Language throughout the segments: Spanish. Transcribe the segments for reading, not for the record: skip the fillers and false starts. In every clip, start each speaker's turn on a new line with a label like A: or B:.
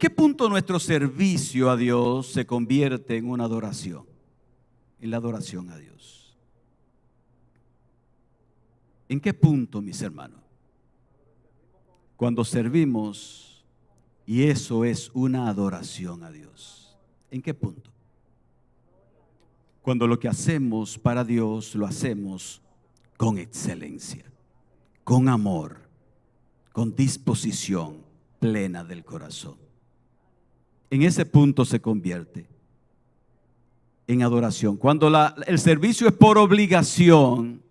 A: qué punto nuestro servicio a Dios se convierte en una adoración? En la adoración a Dios. ¿En qué punto, mis hermanos? Cuando servimos y eso es una adoración a Dios. ¿En qué punto? Cuando lo que hacemos para Dios lo hacemos con excelencia, con amor, con disposición plena del corazón. En ese punto se convierte en adoración. Cuando el servicio es por obligación,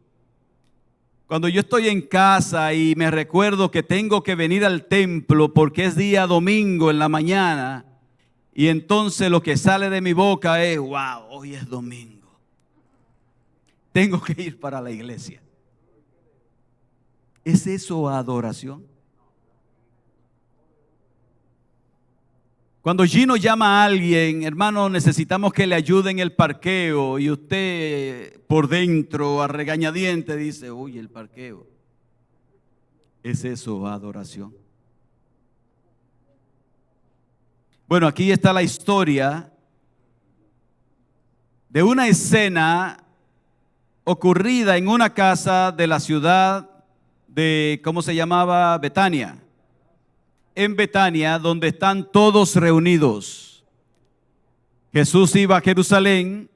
A: cuando yo estoy en casa y me recuerdo que tengo que venir al templo porque es día domingo en la mañana, y entonces lo que sale de mi boca es: wow, hoy es domingo, tengo que ir para la iglesia. ¿Es eso adoración? Cuando Gino llama a alguien: hermano, necesitamos que le ayuden el parqueo, y usted por dentro a regañadientes dice: uy, el parqueo. ¿Es eso adoración? Bueno, aquí está la historia de una escena ocurrida en una casa de la ciudad de, ¿cómo se llamaba? Betania. En Betania, donde están todos reunidos. Jesús iba a Jerusalén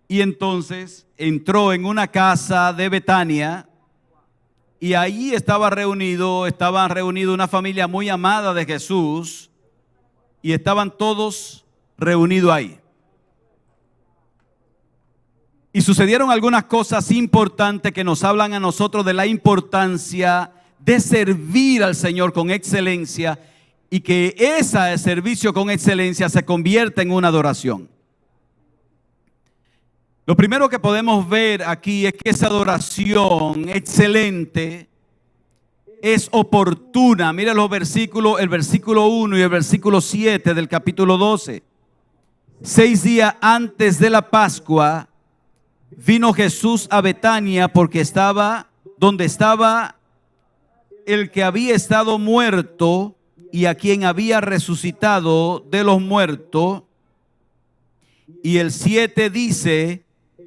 A: y entonces entró en una casa de Betania y allí estaba reunido una familia muy amada de Jesús y estaban todos reunidos ahí. Y sucedieron algunas cosas importantes que nos hablan a nosotros de la importancia de servir al Señor con excelencia, y que ese servicio con excelencia se convierta en una adoración. Lo primero que podemos ver aquí es que esa adoración excelente es oportuna. Mira los versículos, el versículo 1 y el versículo 7 del capítulo 12. 6 días antes de la Pascua vino Jesús a Betania, porque estaba donde estaba el que había estado muerto y a quien había resucitado de los muertos. Y el 7 dice: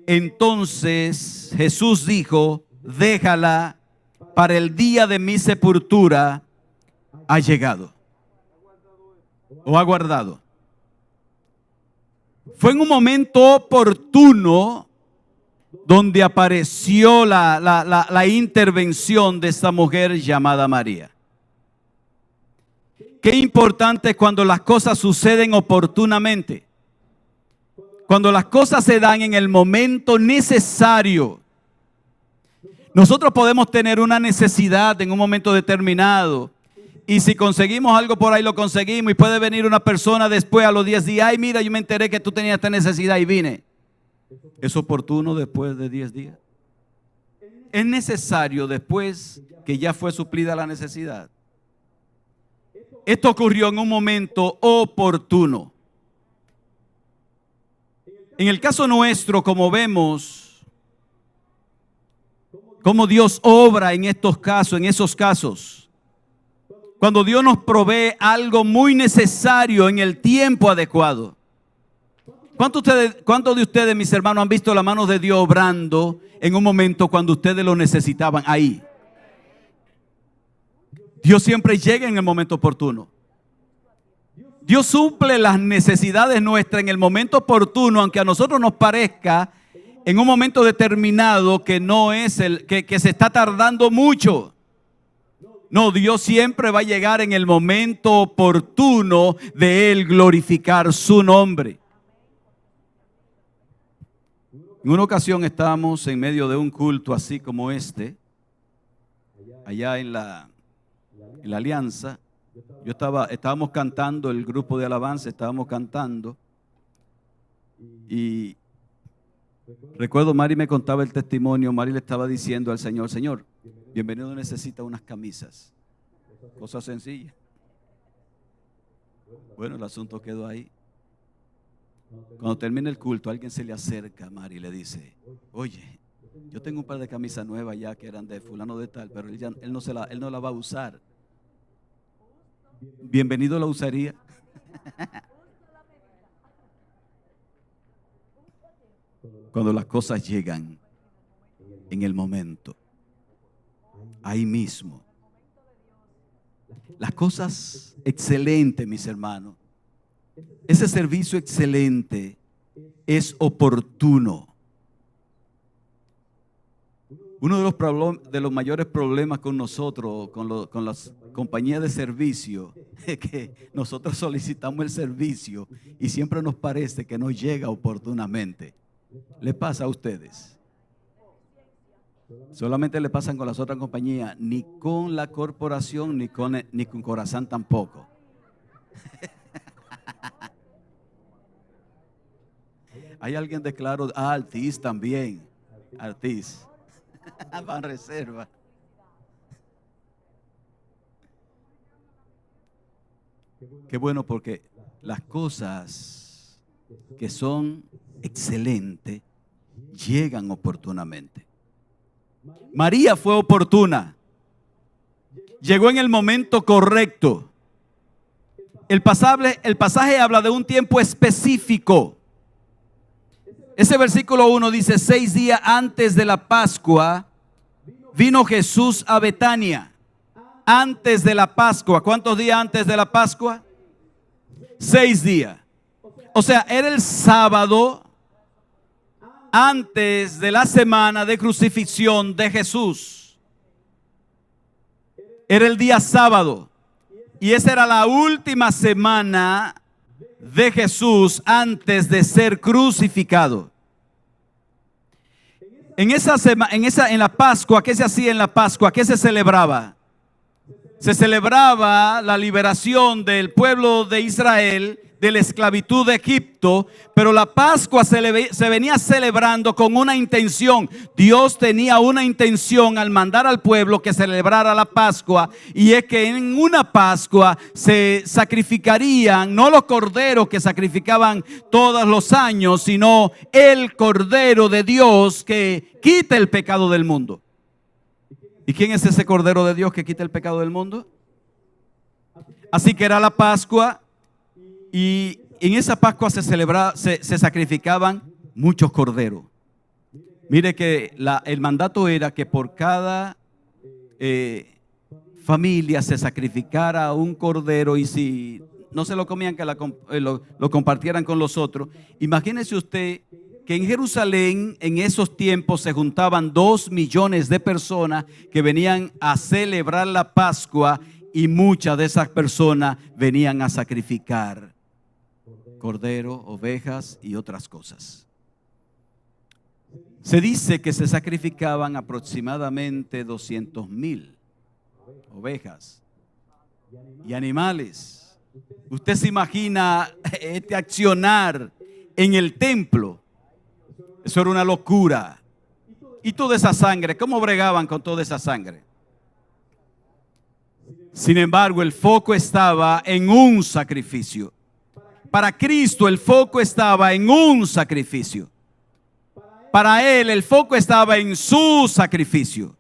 A: entonces Jesús dijo: déjala, para el día de mi sepultura ha llegado, o ha guardado. Fue en un momento oportuno donde apareció la intervención de esta mujer llamada María. Qué importante es cuando las cosas suceden oportunamente, cuando las cosas se dan en el momento necesario. Nosotros podemos tener una necesidad en un momento determinado, y si conseguimos algo por ahí, lo conseguimos, y puede venir una persona después a los 10 días: ay, mira, yo me enteré que tú tenías esta necesidad y vine. ¿Es oportuno después de 10 días? ¿Es necesario después que ya fue suplida la necesidad? Esto ocurrió en un momento oportuno. En el caso nuestro, como vemos cómo Dios obra en estos casos, en esos casos, cuando Dios nos provee algo muy necesario en el tiempo adecuado. ¿Cuántos de ustedes, mis hermanos, han visto la mano de Dios obrando en un momento cuando ustedes lo necesitaban ahí? Dios siempre llega en el momento oportuno. Dios suple las necesidades nuestras en el momento oportuno, aunque a nosotros nos parezca en un momento determinado que no es que se está tardando mucho. No, Dios siempre va a llegar en el momento oportuno de Él glorificar su nombre. En una ocasión estábamos en medio de un culto así como este, allá en la Alianza. Estábamos cantando, el grupo de alabanza estábamos cantando, y recuerdo, Mari me contaba el testimonio. Mari le estaba diciendo al Señor: Señor, bienvenido necesita unas camisas, cosa sencilla. Bueno, el asunto quedó ahí. Cuando termina el culto, alguien se le acerca a Mari y le dice: oye, yo tengo un par de camisas nuevas ya que eran de fulano de tal, pero él no la va a usar. Bienvenido la usaría. Cuando las cosas llegan en el momento, ahí mismo. Las cosas excelentes, mis hermanos. Ese servicio excelente es oportuno. Uno de los mayores problemas con nosotros, con las compañías de servicio, es que nosotros solicitamos el servicio y siempre nos parece que no llega oportunamente. ¿Le pasa a ustedes? Solamente le pasan con las otras compañías, ni con la corporación, ni con Corazán tampoco. Hay alguien de Claro, Altis también, Altis. Van reserva. Qué bueno, porque las cosas que son excelentes llegan oportunamente. María fue oportuna. Llegó en el momento correcto. El pasaje habla de un tiempo específico. Ese versículo 1 dice: 6 días antes de la Pascua vino Jesús a Betania. Antes de la Pascua. ¿Cuántos días antes de la Pascua? 6 días. O sea, era el sábado antes de la semana de crucifixión de Jesús. Era el día sábado. Y esa era la última semana de Jesús antes de ser crucificado. En la Pascua, ¿qué se hacía en la Pascua? ¿Qué se celebraba? Se celebraba la liberación del pueblo de Israel de la esclavitud de Egipto, pero la Pascua se venía celebrando con una intención. Dios tenía una intención al mandar al pueblo que celebrara la Pascua, y es que en una Pascua se sacrificarían no los corderos que sacrificaban todos los años, sino el Cordero de Dios que quita el pecado del mundo. ¿Y quién es ese Cordero de Dios que quita el pecado del mundo? Así que era la Pascua. Y en esa Pascua se sacrificaban muchos corderos. Mire que el mandato era que por cada familia se sacrificara un cordero, y si no se lo comían, que lo compartieran con los otros. Imagínese usted que en Jerusalén en esos tiempos se juntaban 2 millones de personas que venían a celebrar la Pascua, y muchas de esas personas venían a sacrificar cordero, ovejas y otras cosas. Se dice que se sacrificaban aproximadamente 200,000 ovejas y animales. Usted se imagina este accionar en el templo. Eso era una locura. Y toda esa sangre, ¿cómo bregaban con toda esa sangre? Sin embargo, el foco estaba en un sacrificio. Para Cristo el foco estaba en un sacrificio. Para Él el foco estaba en su sacrificio.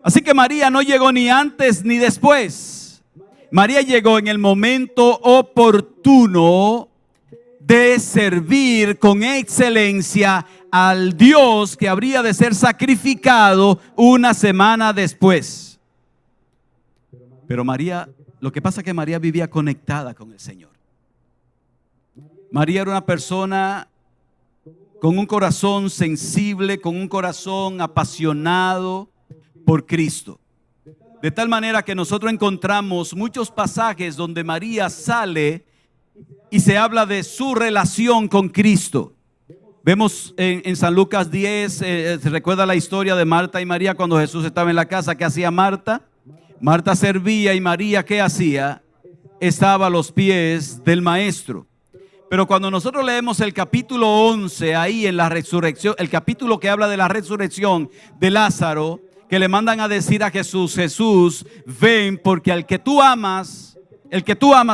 A: Así que María no llegó ni antes ni después. María llegó en el momento oportuno de servir con excelencia al Dios que habría de ser sacrificado una semana después. Pero María, lo que pasa es que María vivía conectada con el Señor. María era una persona con un corazón sensible, con un corazón apasionado por Cristo. De tal manera que nosotros encontramos muchos pasajes donde María sale y se habla de su relación con Cristo. Vemos en San Lucas 10, se recuerda la historia de Marta y María cuando Jesús estaba en la casa. ¿Qué hacía Marta? Marta servía, y María, ¿qué hacía? Estaba a los pies del Maestro. Pero cuando nosotros leemos el capítulo 11, ahí en la resurrección, el capítulo que habla de la resurrección de Lázaro, que le mandan a decir a Jesús: Jesús, ven, porque el que tú amas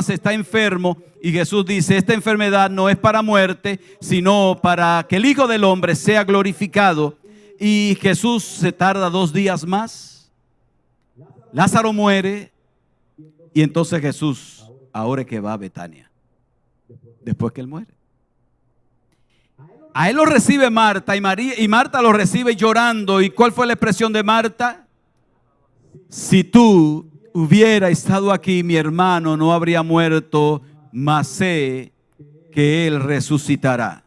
A: está enfermo. Y Jesús dice: esta enfermedad no es para muerte, sino para que el Hijo del Hombre sea glorificado. Y Jesús se tarda 2 días más. Lázaro muere, y entonces Jesús ahora es que va a Betania, después que él muere. A él lo recibe Marta y Marta lo recibe llorando. ¿Y cuál fue la expresión de Marta? Si tú hubieras estado aquí, mi hermano no habría muerto, mas sé que él resucitará.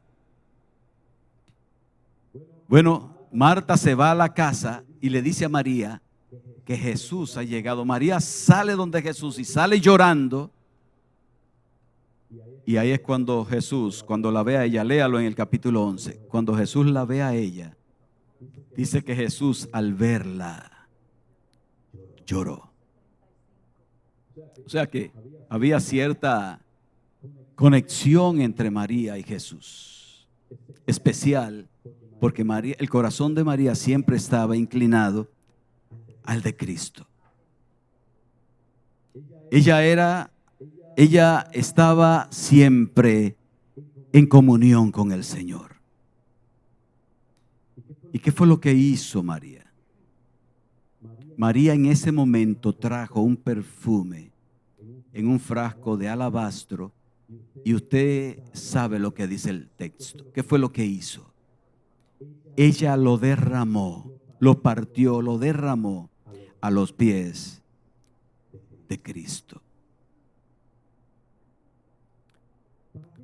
A: Bueno, Marta se va a la casa y le dice a María que Jesús ha llegado. María sale donde Jesús y sale llorando. Y ahí es cuando Jesús, cuando la ve a ella, léalo en el capítulo 11, cuando Jesús la ve a ella, dice que Jesús al verla lloró. O sea que había cierta conexión entre María y Jesús, especial porque María, el corazón de María siempre estaba inclinado al de Cristo. Ella estaba siempre en comunión con el Señor. ¿Y qué fue lo que hizo María? María en ese momento trajo un perfume en un frasco de alabastro y usted sabe lo que dice el texto. ¿Qué fue lo que hizo? Ella lo derramó, lo partió, lo derramó a los pies de Cristo.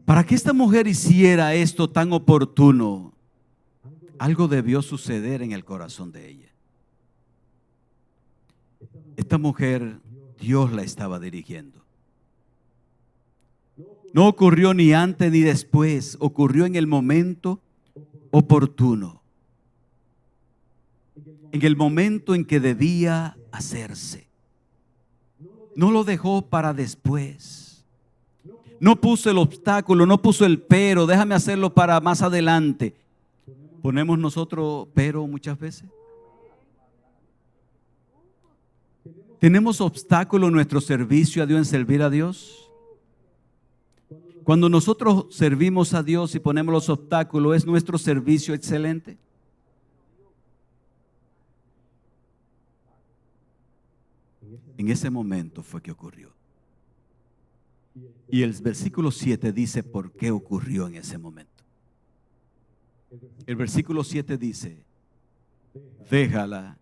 A: Para que esta mujer hiciera esto tan oportuno, algo debió suceder en el corazón de ella. Esta mujer, Dios la estaba dirigiendo. No ocurrió ni antes ni después, ocurrió en el momento oportuno. En el momento en que debía hacerse. No lo dejó para después. No puso el obstáculo, no puso el pero, déjame hacerlo para más adelante. ¿Ponemos nosotros pero muchas veces? ¿Tenemos obstáculo en nuestro servicio a Dios, en servir a Dios? Cuando nosotros servimos a Dios y ponemos los obstáculos, ¿es nuestro servicio excelente? En ese momento fue que ocurrió. Y el versículo 7 dice por qué ocurrió en ese momento. El versículo 7 dice, déjala,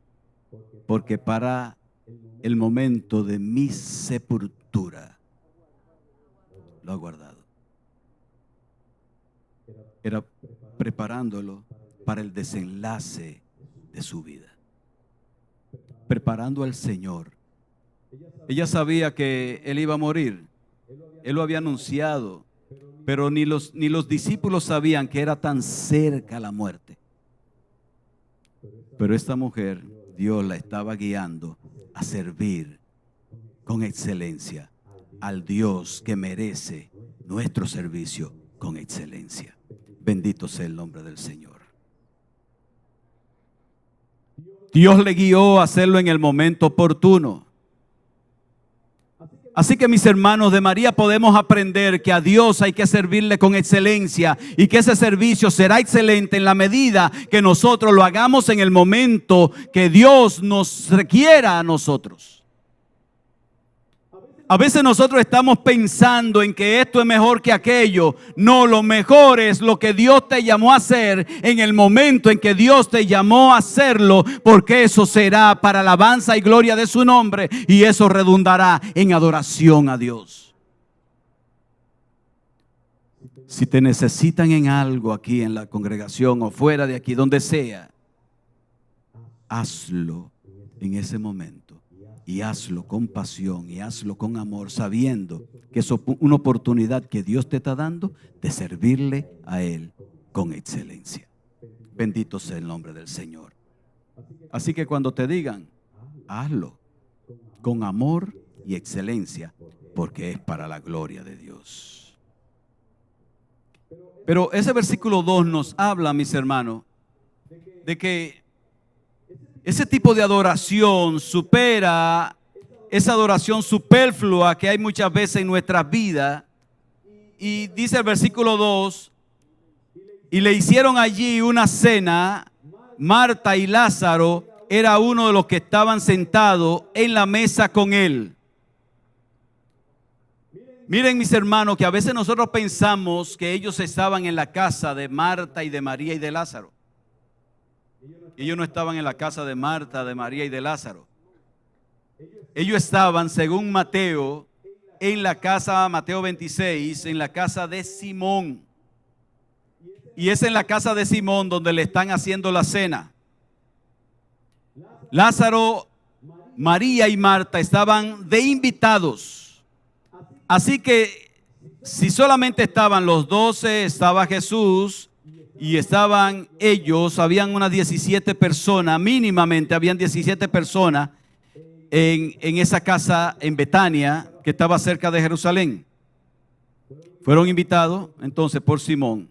A: porque para el momento de mi sepultura lo ha guardado. Era preparándolo para el desenlace de su vida. Preparando al Señor. Ella sabía que Él iba a morir. Él lo había anunciado, pero ni los discípulos sabían que era tan cerca la muerte. Pero esta mujer, Dios la estaba guiando a servir con excelencia al Dios que merece nuestro servicio con excelencia. Bendito sea el nombre del Señor. Dios le guió a hacerlo en el momento oportuno. Así que mis hermanos, de María podemos aprender que a Dios hay que servirle con excelencia y que ese servicio será excelente en la medida que nosotros lo hagamos en el momento que Dios nos requiera a nosotros. A veces nosotros estamos pensando en que esto es mejor que aquello. No, lo mejor es lo que Dios te llamó a hacer en el momento en que Dios te llamó a hacerlo, porque eso será para alabanza y gloria de su nombre y eso redundará en adoración a Dios. Si te necesitan en algo aquí en la congregación o fuera de aquí, donde sea, hazlo en ese momento. Y hazlo con pasión y hazlo con amor, sabiendo que es una oportunidad que Dios te está dando de servirle a Él con excelencia. Bendito sea el nombre del Señor. Así que cuando te digan, hazlo con amor y excelencia, porque es para la gloria de Dios. Pero ese versículo 2 nos habla, mis hermanos, de que ese tipo de adoración supera esa adoración superflua que hay muchas veces en nuestras vidas. Y dice el versículo 2, y le hicieron allí una cena. Marta y Lázaro era uno de los que estaban sentados en la mesa con él. Miren, mis hermanos, que a veces nosotros pensamos que ellos estaban en la casa de Marta y de María y de Lázaro. Ellos no estaban en la casa de Marta, de María y de Lázaro. Ellos estaban, según Mateo, en la casa, Mateo 26, en la casa de Simón. Y es en la casa de Simón donde le están haciendo la cena. Lázaro, María y Marta estaban de invitados. Así que si solamente estaban los 12, estaba Jesús y estaban ellos, habían unas 17 personas, mínimamente habían 17 personas en esa casa en Betania, que estaba cerca de Jerusalén. Fueron invitados entonces por Simón.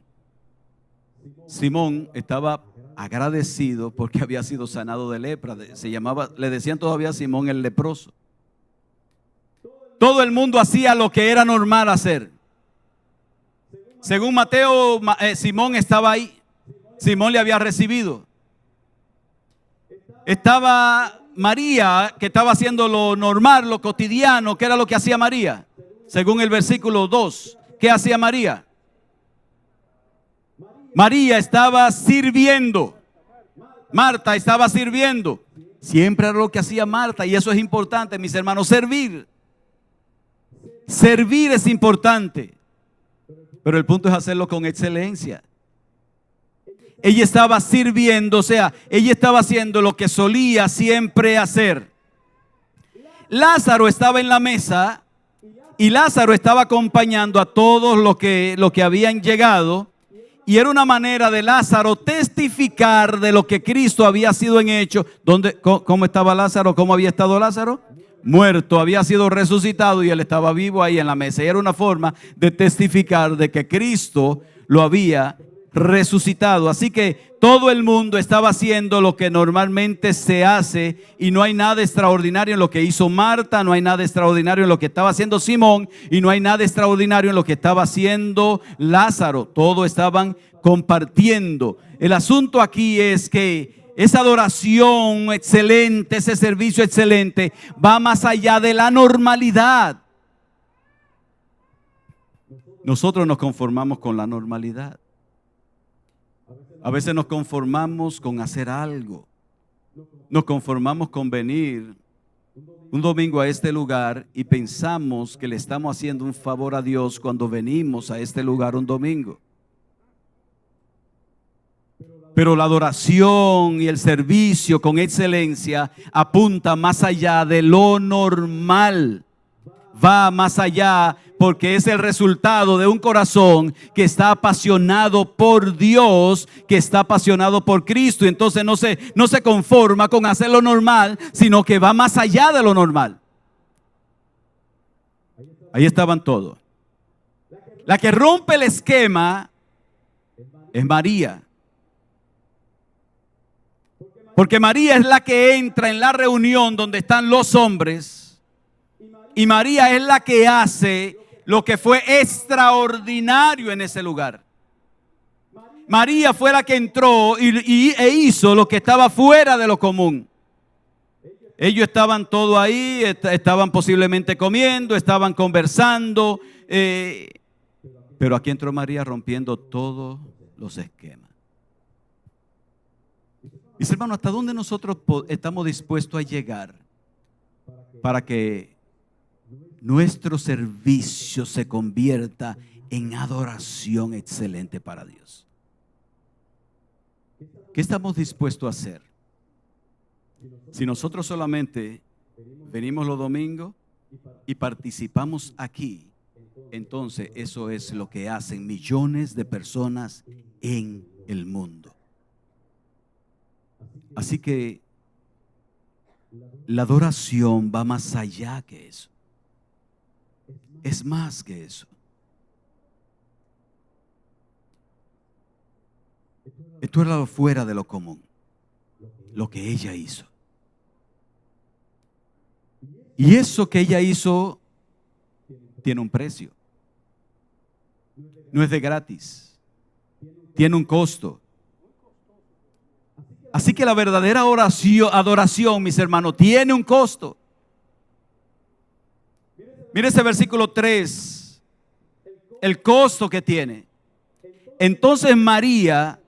A: Simón estaba agradecido porque había sido sanado de lepra. Le decían todavía Simón el leproso. Todo el mundo hacía lo que era normal hacer. Según Mateo, Simón estaba ahí. Simón le había recibido. Estaba María, que estaba haciendo lo normal, lo cotidiano. ¿Qué era lo que hacía María? Según el versículo 2, ¿qué hacía María? María estaba sirviendo. Marta estaba sirviendo. Siempre era lo que hacía Marta, y eso es importante, mis hermanos, servir. Servir es importante, pero el punto es hacerlo con excelencia. Ella estaba sirviendo, o sea, ella estaba haciendo lo que solía siempre hacer. Lázaro estaba en la mesa y Lázaro estaba acompañando a todos los que habían llegado, y era una manera de Lázaro testificar de lo que Cristo había sido en hecho. ¿Cómo estaba Lázaro? ¿Cómo había estado Lázaro? Muerto, había sido resucitado y él estaba vivo ahí en la mesa. Y era una forma de testificar de que Cristo lo había resucitado. Así que todo el mundo estaba haciendo lo que normalmente se hace, y no hay nada extraordinario en lo que hizo Marta, no hay nada extraordinario en lo que estaba haciendo Simón, y no hay nada extraordinario en lo que estaba haciendo Lázaro. Todos estaban compartiendo. El asunto aquí es que esa adoración excelente, ese servicio excelente, va más allá de la normalidad. Nosotros nos conformamos con la normalidad. A veces nos conformamos con hacer algo. Nos conformamos con venir un domingo a este lugar y pensamos que le estamos haciendo un favor a Dios cuando venimos a este lugar un domingo. Pero la adoración y el servicio con excelencia apunta más allá de lo normal. Va más allá, porque es el resultado de un corazón que está apasionado por Dios, que está apasionado por Cristo. Y entonces no se conforma con hacer lo normal, sino que va más allá de lo normal. Ahí estaban todos. La que rompe el esquema es María. Porque María es la que entra en la reunión donde están los hombres. Y María es la que hace lo que fue extraordinario en ese lugar. María fue la que entró e hizo lo que estaba fuera de lo común. Ellos estaban todos ahí, estaban posiblemente comiendo, estaban conversando. Pero aquí entró María rompiendo todos los esquemas. Mis hermanos, ¿hasta dónde nosotros estamos dispuestos a llegar para que nuestro servicio se convierta en adoración excelente para Dios? ¿Qué estamos dispuestos a hacer? Si nosotros solamente venimos los domingos y participamos aquí, entonces eso es lo que hacen millones de personas en el mundo. Así que la adoración va más allá que eso. Es más que eso. Esto era lo fuera de lo común, lo que ella hizo. Y eso que ella hizo tiene un precio. No es de gratis. Tiene un costo. Así que la verdadera adoración, mis hermanos, tiene un costo. Mire ese versículo 3 el costo que tiene. Entonces María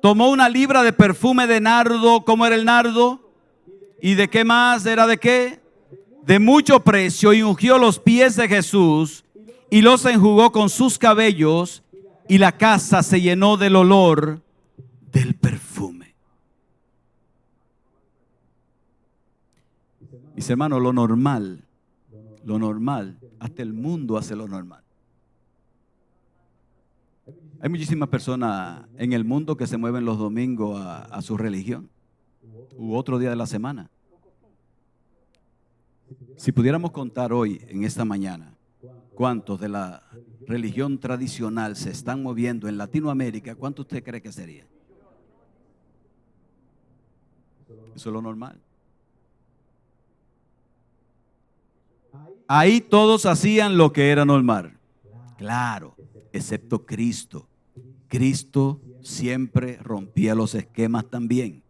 A: tomó una libra de perfume de nardo. ¿Cómo era el nardo? ¿Y de qué más? ¿Era de qué? De mucho precio, y ungió los pies de Jesús y los enjugó con sus cabellos, y la casa se llenó del olor del perfume. Mis hermanos, lo normal, hasta el mundo hace lo normal. Hay muchísimas personas en el mundo que se mueven los domingos a su religión u otro día de la semana. Si pudiéramos contar hoy, en esta mañana, cuántos de la religión tradicional se están moviendo en Latinoamérica, ¿cuánto usted cree que sería? Eso es lo normal. Ahí todos hacían lo que era normal. Claro, excepto Cristo. Cristo siempre rompía los esquemas también.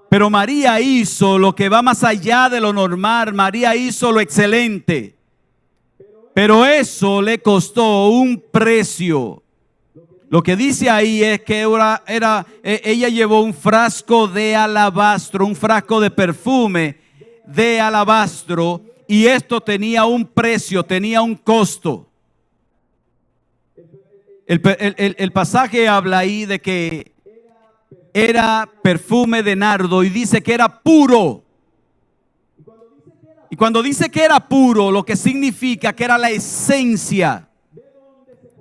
A: Pero María hizo lo que va más allá de lo normal. María hizo lo excelente. Pero eso le costó un precio. Lo que dice ahí es que ella llevó un frasco de alabastro, un frasco de perfume de alabastro, y esto tenía un precio, tenía un costo. El pasaje habla ahí de que era perfume de nardo y dice que era puro. Y cuando dice que era puro, lo que significa que era la esencia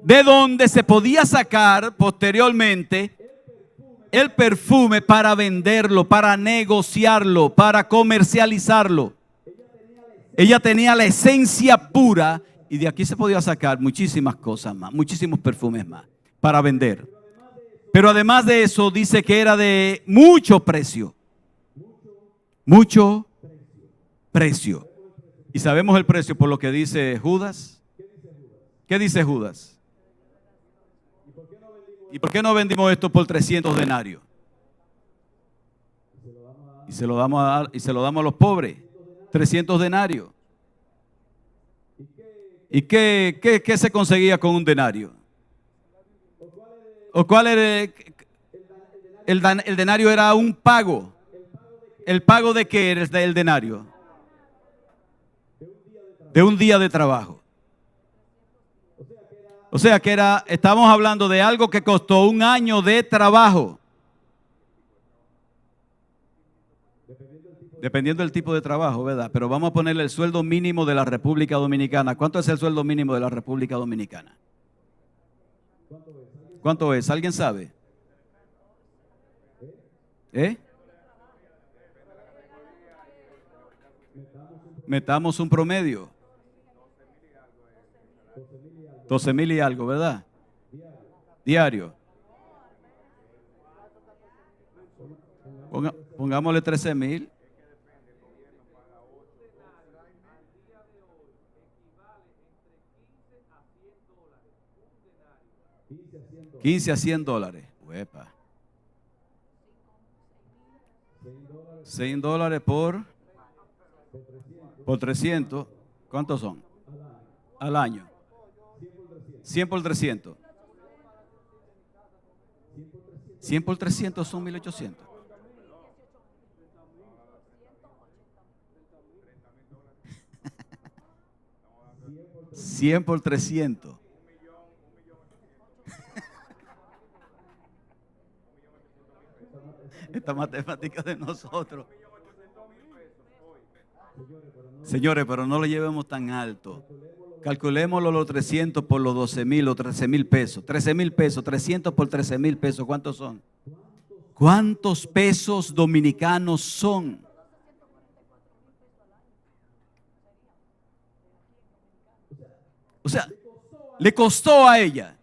A: de donde se podía sacar posteriormente el perfume para venderlo, para negociarlo, para comercializarlo. Ella tenía la esencia pura y de aquí se podía sacar muchísimas cosas más, muchísimos perfumes más para vender. Pero además de eso dice que era de mucho precio. Mucho precio. Y sabemos el precio por lo que dice Judas. ¿Qué dice Judas? ¿Y por qué no vendimos esto por 300 denarios? Y se lo damos a los pobres. 300 denarios. ¿Y qué se conseguía con un denario? ¿O cuál era? El denario era un pago. ¿El pago de qué era el denario? De un día de trabajo. O sea que estamos hablando de algo que costó un año de trabajo. Dependiendo del tipo de trabajo, ¿verdad? Pero vamos a ponerle el sueldo mínimo de la República Dominicana. ¿Cuánto es el sueldo mínimo de la República Dominicana? ¿Cuánto es? ¿Alguien sabe? Metamos un promedio. 12,000 y algo, ¿verdad? Diario. Pongámosle 13,000. 15 a 100 dólares. Uepa. 100 dólares por 300. ¿Cuántos son? Al año. 100 por 300. 100 por 300 son 1,800. $100 por 300. Esta matemática de nosotros. Señores, pero no lo llevemos tan alto. Calculémoslo los 300 por los 12,000 o 13,000 pesos. 13,000 pesos, 300 por 13,000 pesos. ¿Cuántos son? ¿Cuántos pesos dominicanos son? O sea, le costó a ella.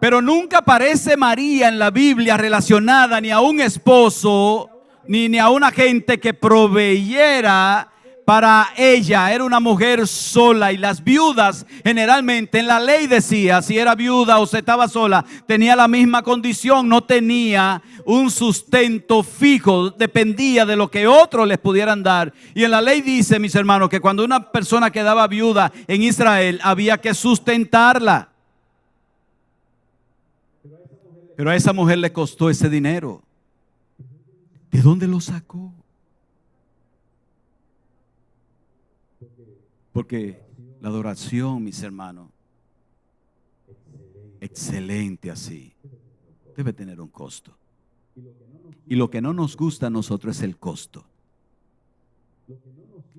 A: Pero nunca aparece María en la Biblia relacionada ni a un esposo, ni a una gente que proveyera para ella era una mujer sola, y las viudas generalmente en la ley decía, si era viuda o se estaba sola, tenía la misma condición, no tenía un sustento fijo, dependía de lo que otros les pudieran dar. Y en la ley dice, mis hermanos, que cuando una persona quedaba viuda en Israel había que sustentarla. Pero a esa mujer le costó ese dinero. ¿De dónde lo sacó? Porque la adoración, mis hermanos, excelente así, debe tener un costo. Y lo que no nos gusta a nosotros es el costo.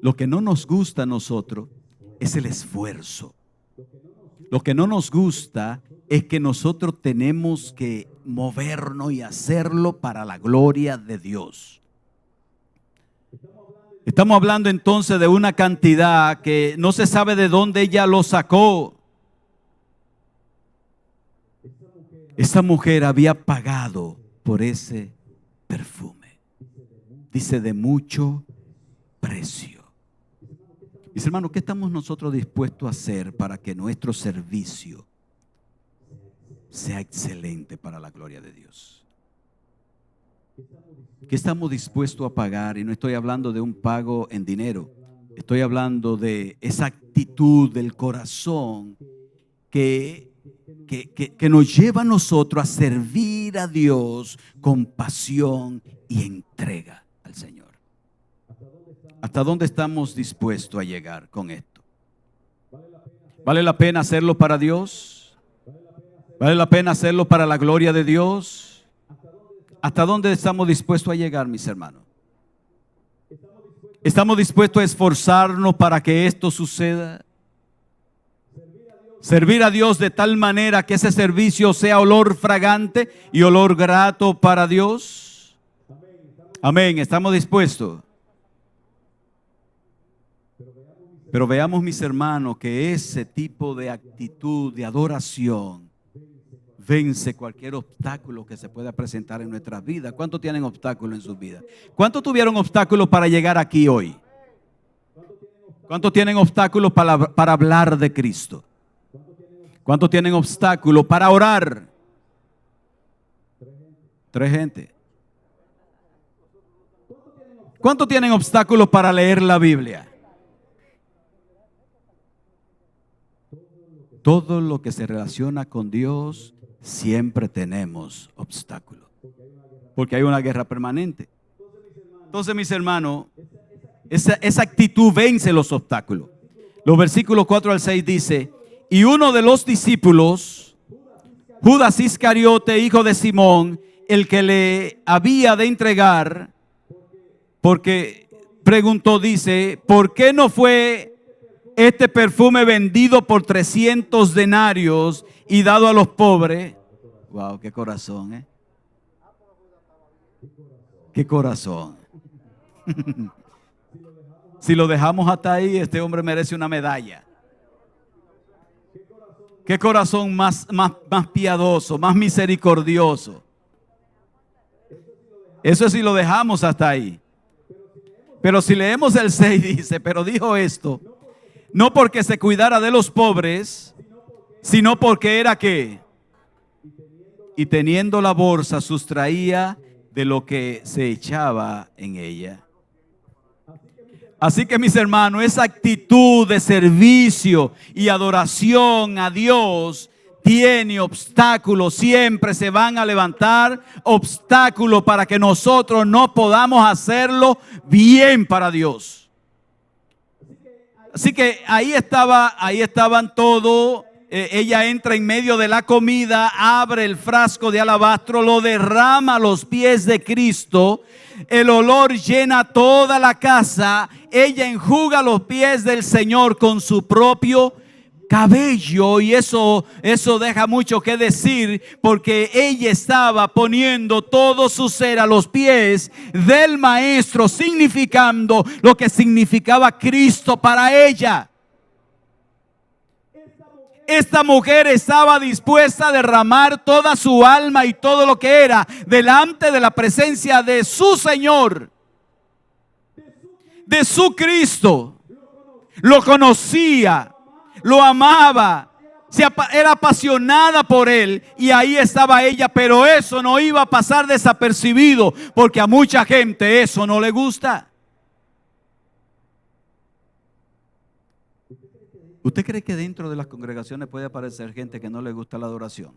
A: Lo que no nos gusta a nosotros es el esfuerzo. Lo que no nos gusta es que nosotros tenemos que movernos y hacerlo para la gloria de Dios. Estamos hablando entonces de una cantidad que no se sabe de dónde ella lo sacó. Esa mujer había pagado por ese perfume. Dice, de mucho precio. Mis hermanos, ¿qué estamos nosotros dispuestos a hacer para que nuestro servicio sea excelente para la gloria de Dios? ¿Qué estamos dispuestos a pagar? Y no estoy hablando de un pago en dinero. Estoy hablando de esa actitud del corazón que nos lleva a nosotros a servir a Dios con pasión y entrega al Señor. ¿Hasta dónde estamos dispuestos a llegar con esto? ¿Vale la pena hacerlo para Dios? ¿Vale la pena hacerlo para la gloria de Dios? ¿Hasta dónde estamos dispuestos a llegar, mis hermanos? ¿Estamos dispuestos a esforzarnos para que esto suceda? Servir a Dios de tal manera que ese servicio sea olor fragante y olor grato para Dios. Amén, ¿estamos dispuestos? Pero veamos, mis hermanos, que ese tipo de actitud de adoración vence cualquier obstáculo que se pueda presentar en nuestras vidas. ¿Cuántos tienen obstáculos en sus vidas? ¿Cuántos tuvieron obstáculos para llegar aquí hoy? ¿Cuántos tienen obstáculos para hablar de Cristo? ¿Cuántos tienen obstáculos para orar? 3 gente. ¿Cuántos tienen obstáculos para leer la Biblia? Todo lo que se relaciona con Dios, siempre tenemos obstáculos, porque hay una guerra permanente. Entonces, mis hermanos, esa actitud vence los obstáculos. Los versículos 4 al 6 dice, y uno de los discípulos, Judas Iscariote, hijo de Simón, el que le había de entregar, porque preguntó, dice, ¿por qué no fue este perfume vendido por 300 denarios y dado a los pobres? Wow, qué corazón, ¿eh? Qué corazón. Si lo dejamos hasta ahí, este hombre merece una medalla. Qué corazón más piadoso, más misericordioso. Eso si lo dejamos hasta ahí. Pero si leemos el 6 dice, pero dijo esto, no porque se cuidara de los pobres, sino porque era ¿qué? Y teniendo la bolsa sustraía de lo que se echaba en ella. Así que, mis hermanos, esa actitud de servicio y adoración a Dios tiene obstáculos. Siempre se van a levantar obstáculos para que nosotros no podamos hacerlo bien para Dios. Así que ahí estaban todos. Ella entra en medio de la comida, abre el frasco de alabastro, lo derrama a los pies de Cristo. El olor llena toda la casa. Ella enjuga los pies del Señor con su propio cabello, y eso deja mucho que decir, porque ella estaba poniendo todo su ser a los pies del Maestro, significando lo que significaba Cristo para ella. Esta mujer estaba dispuesta a derramar toda su alma y todo lo que era delante de la presencia de su Señor, de su Cristo. Lo conocía, lo amaba, era apasionada por él, y ahí estaba ella, pero eso no iba a pasar desapercibido, porque a mucha gente eso no le gusta. ¿Usted cree que dentro de las congregaciones puede aparecer gente que no le gusta la adoración?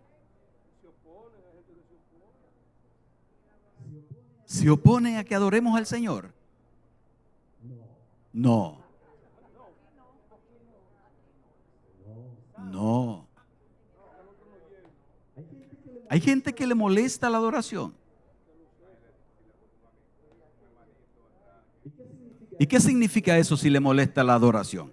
A: ¿Se oponen a que adoremos al Señor? No. No. Hay gente que le molesta la adoración. ¿Y qué significa eso si le molesta la adoración?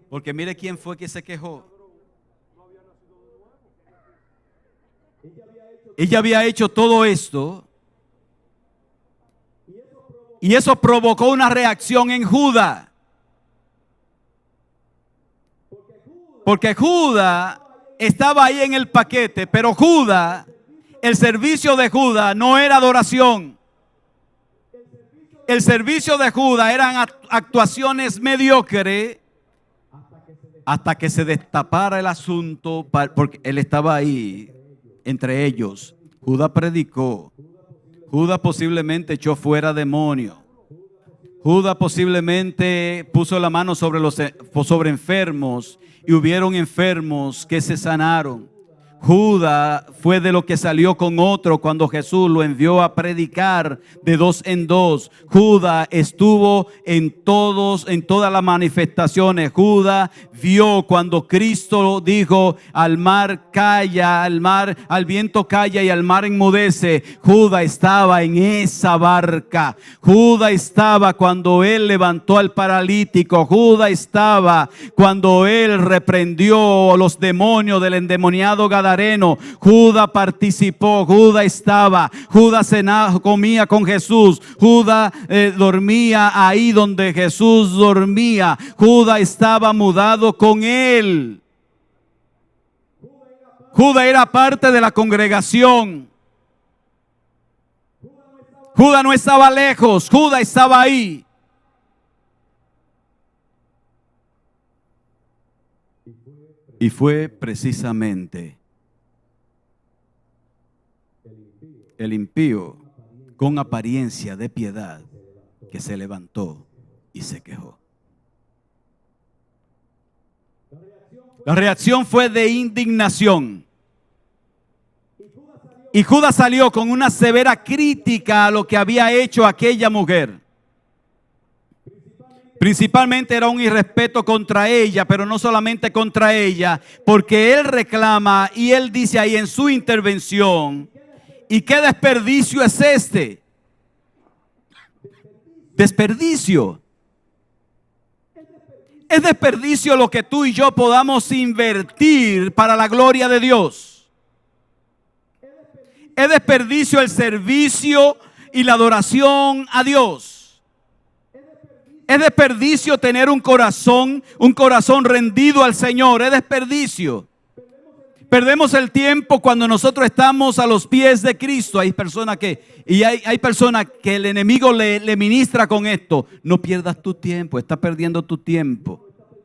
A: Porque mire quién fue que se quejó. Ella había hecho todo esto, y eso provocó una reacción en Judá. Porque Judá estaba ahí en el paquete, pero Judá, el servicio de Judá no era adoración. El servicio de Judá eran actuaciones mediocres hasta que se destapara el asunto, porque él estaba ahí entre ellos. Judá predicó. Judá posiblemente echó fuera demonios. Judá posiblemente puso la mano sobre enfermos, y hubieron enfermos que se sanaron. Judá fue de lo que salió con otro cuando Jesús lo envió a predicar de dos en dos. Judá estuvo en todas las manifestaciones. Judá vio cuando Cristo dijo: al mar calla, al viento calla y al mar enmudece. Judá estaba en esa barca. Judá estaba cuando él levantó al paralítico. Judá estaba cuando él reprendió los demonios del endemoniado Gadareno. Judá participó, Judá estaba, Judá cenaba, comía con Jesús, Judá dormía ahí donde Jesús dormía, Judá estaba mudado con él. Judá era parte de la congregación. Judá no estaba lejos, Judá estaba ahí. Y fue precisamente el impío con apariencia de piedad que se levantó y se quejó. La reacción fue de indignación. Y Judá salió con una severa crítica a lo que había hecho aquella mujer. Principalmente era un irrespeto contra ella, pero no solamente contra ella, porque él reclama y él dice ahí en su intervención: ¿y qué desperdicio es este? Desperdicio. Es desperdicio lo que tú y yo podamos invertir para la gloria de Dios. Es desperdicio el servicio y la adoración a Dios. Es desperdicio tener un corazón rendido al Señor. Es desperdicio. Perdemos el tiempo cuando nosotros estamos a los pies de Cristo. Hay personas que el enemigo le ministra con esto: no pierdas tu tiempo, estás perdiendo tu tiempo.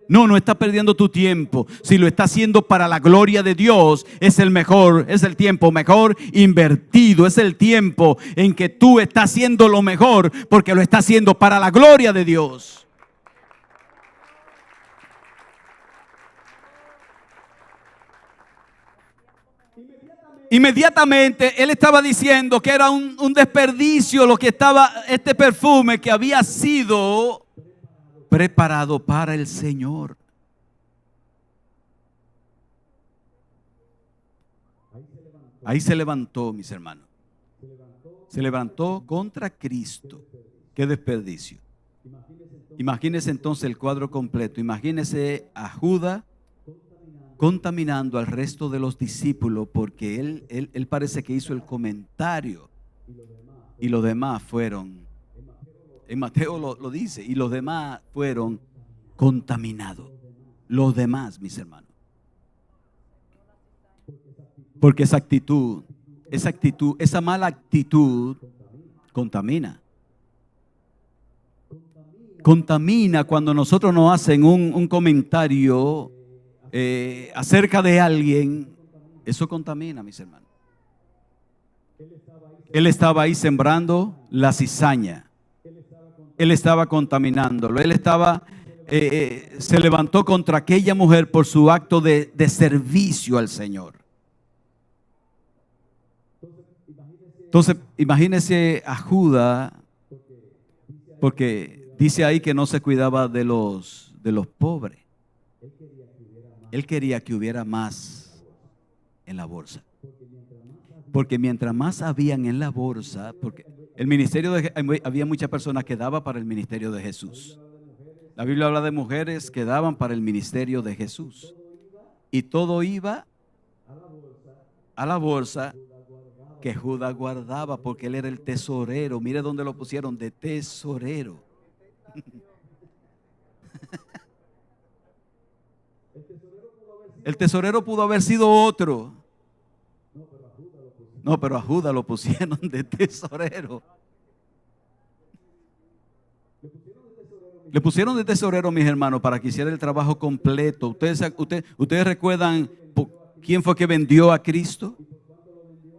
A: No estás perdiendo tu tiempo. Si lo estás haciendo para la gloria de Dios, es el tiempo mejor invertido. Es el tiempo en que tú estás haciendo lo mejor, porque lo estás haciendo para la gloria de Dios. Inmediatamente él estaba diciendo que era un desperdicio lo que estaba, este perfume que había sido preparado para el Señor. Ahí se levantó, mis hermanos. Se levantó contra Cristo. Qué desperdicio. Imagínese entonces el cuadro completo. Imagínese a Judá contaminando al resto de los discípulos, porque él parece que hizo el comentario, y los demás fueron, en Mateo lo dice, y los demás fueron contaminados. Los demás, mis hermanos. Porque esa mala actitud Contamina. Contamina cuando nosotros nos hacen un comentario acerca de alguien. Eso contamina, mis hermanos. Él estaba ahí sembrando la cizaña. Él estaba contaminándolo. Él estaba, se levantó contra aquella mujer por su acto de servicio al Señor. Entonces, imagínese a Judas, porque dice ahí que no se cuidaba de los pobres. Él quería que hubiera más en la bolsa. Porque mientras más habían en la bolsa, porque el ministerio había muchas personas que daban para el ministerio de Jesús. La Biblia habla de mujeres que daban para el ministerio de Jesús. Y todo iba a la bolsa que Judas guardaba, porque él era el tesorero. Mire dónde lo pusieron, de tesorero. El tesorero pudo haber sido otro. No, pero a Judas lo pusieron de tesorero. Le pusieron de tesorero, mis hermanos, para que hiciera el trabajo completo. ¿Ustedes recuerdan quién fue que vendió a Cristo?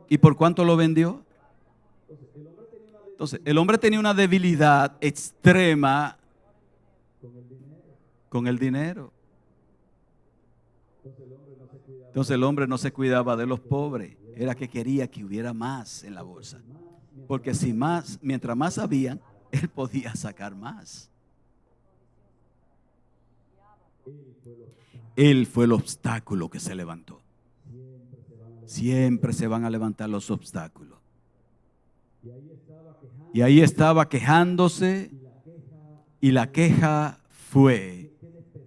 A: ¿Y por cuánto lo vendió? Entonces, el hombre tenía una debilidad extrema con el dinero. Entonces el hombre no se cuidaba de los pobres. Era que quería que hubiera más en la bolsa. Porque si más, mientras más había, él podía sacar más. Él fue el obstáculo que se levantó. Siempre se van a levantar los obstáculos. Y ahí estaba quejándose, y la queja fue: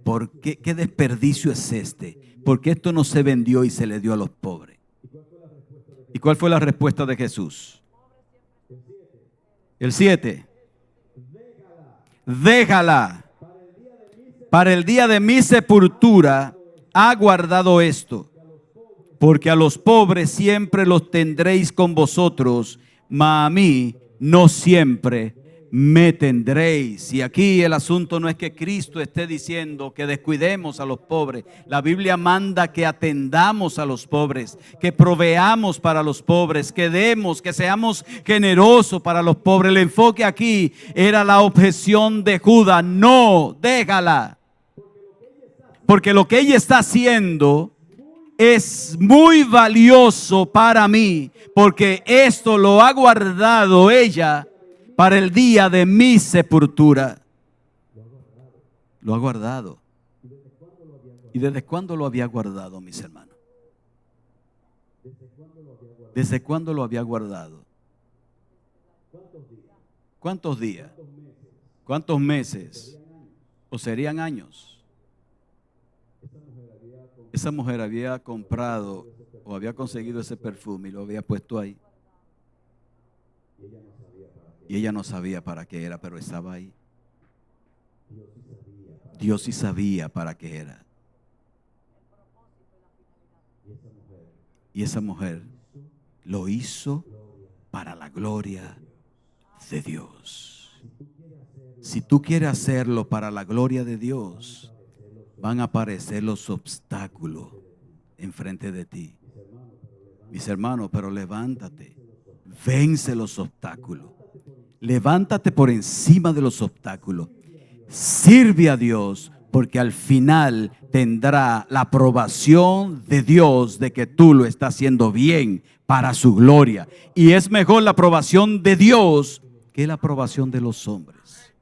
A: ¿por qué? ¿Qué desperdicio es este? Porque esto no se vendió y se le dio a los pobres. ¿Y cuál fue la respuesta de Jesús? El 7. Déjala. Para el día de mi sepultura ha guardado esto. Porque a los pobres siempre los tendréis con vosotros, mas a mí no siempre me tendréis. Y aquí el asunto no es que Cristo esté diciendo que descuidemos a los pobres. La Biblia manda que atendamos a los pobres, que proveamos para los pobres, que demos, que seamos generosos para los pobres. El enfoque aquí era la objeción de Judas: no, déjala. Porque lo que ella está haciendo es muy valioso para mí, porque esto lo ha guardado ella para el día de mi sepultura. Lo ha guardado. ¿Y desde cuándo lo había guardado, mis hermanos? ¿Desde cuándo lo había guardado? ¿Cuántos días? ¿Cuántos meses? ¿O serían años? Esa mujer había comprado o había conseguido ese perfume y lo había puesto ahí. Y ella no sabía para qué era, pero estaba ahí. Dios sí sabía para qué era. Y esa mujer lo hizo para la gloria de Dios. Si tú quieres hacerlo para la gloria de Dios, van a aparecer los obstáculos enfrente de ti. Mis hermanos, pero levántate, vence los obstáculos. Levántate por encima de los obstáculos. Sirve a Dios, porque al final tendrá la aprobación de Dios de que tú lo estás haciendo bien para su gloria. Y es mejor la aprobación de Dios que la aprobación de los hombres.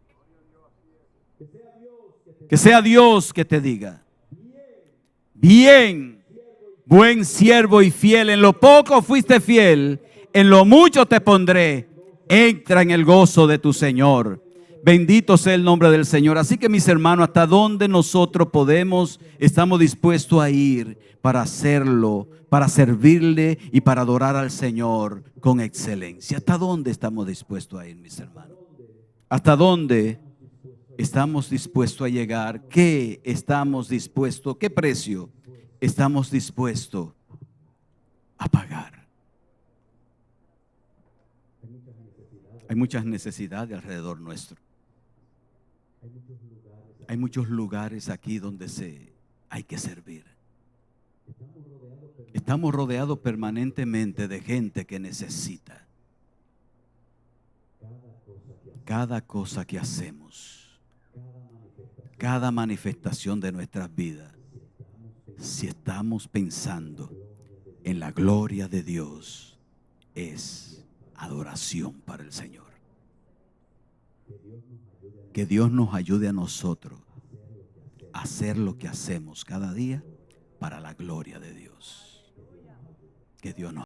A: Que sea Dios que te diga: bien, buen siervo y fiel, en lo poco fuiste fiel, en lo mucho te pondré, entra en el gozo de tu Señor. Bendito sea el nombre del Señor. Así que, mis hermanos, hasta dónde nosotros estamos dispuestos a ir para hacerlo, para servirle y para adorar al Señor con excelencia. ¿Hasta dónde estamos dispuestos a ir, mis hermanos? ¿Hasta dónde estamos dispuestos a llegar? ¿Qué estamos dispuestos? ¿Qué precio estamos dispuestos a pagar? Hay muchas necesidades alrededor nuestro. Hay muchos lugares aquí donde hay que servir. Estamos rodeados permanentemente de gente que necesita. Cada cosa que hacemos, cada manifestación de nuestras vidas, si estamos pensando en la gloria de Dios, es adoración para el Señor. Que Dios nos ayude a nosotros a hacer lo que hacemos cada día para la gloria de Dios. Que Dios nos